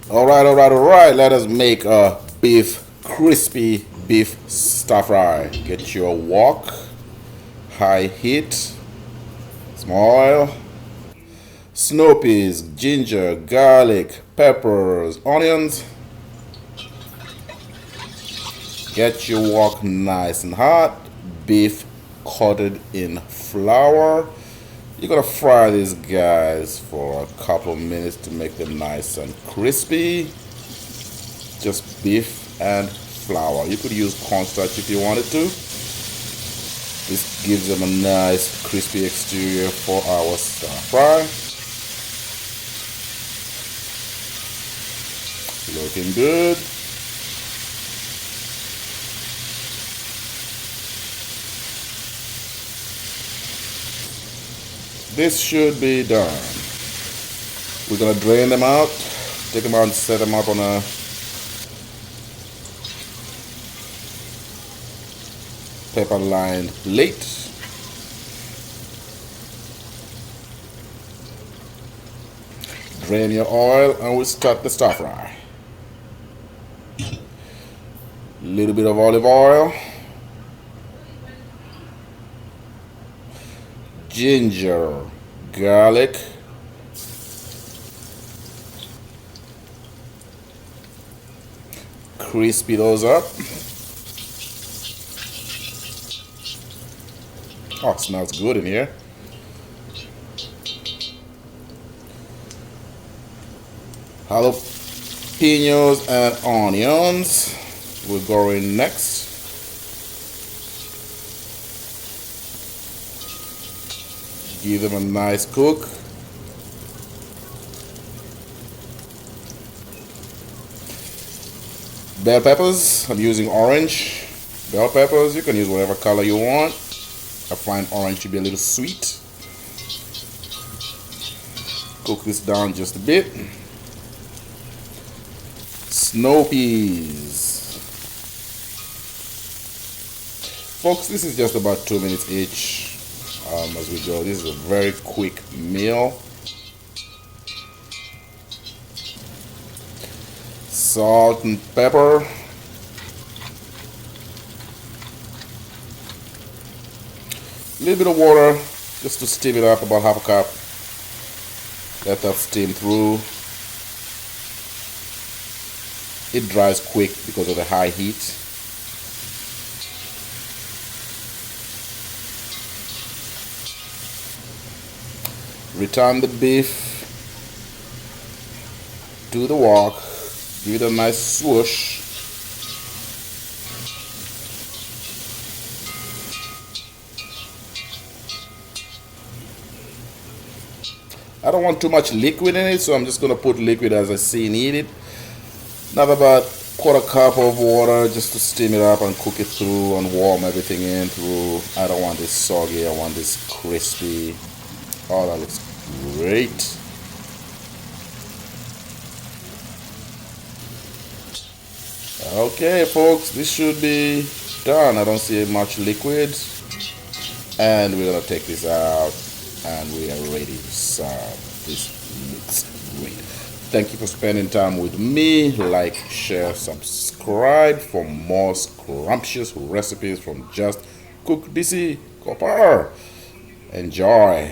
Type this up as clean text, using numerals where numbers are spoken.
All right. Let us make a crispy beef stir fry. Get your wok, high heat, small oil, snow peas, ginger, garlic, peppers, onions. Get your wok nice and hot. Beef coated in flour. You're gonna fry these guys for a couple of minutes to make them nice and crispy. Just beef and flour. You could use cornstarch if you wanted to. This gives them a nice crispy exterior for our stir fry. Looking good. This should be done. We're gonna drain them out, take them out and set them up on a pepper lined plate. Drain your oil and we'll start the stir fry. Little bit of olive oil, ginger, garlic, crispy those up. Oh, it smells good in here. Jalapenos and onions will go in next. Give them a nice cook. Bell peppers, I'm using orange. Bell peppers, you can use whatever color you want. I find orange to be a little sweet. Cook this down just a bit. Snow peas. Folks, this is just about 2 minutes each. As we go, this is a very quick meal. Salt and pepper. A little bit of water just to steam it up, about half a cup. Let that steam through. It dries quick because of the high heat. Return the beef to the wok. Give it a nice swoosh. I don't want too much liquid in it, so I'm just going to put liquid as I see needed. Not about quarter cup of water just to steam it up and cook it through and warm everything in through. I don't want this soggy, I want this crispy. Oh, that looks great. Okay, folks, this should be done. I don't see much liquid. And we're going to take this out and we are ready to serve. This looks great. Thank you for spending time with me. Like, share, subscribe for more scrumptious recipes from Just Cook DC Copper. Enjoy.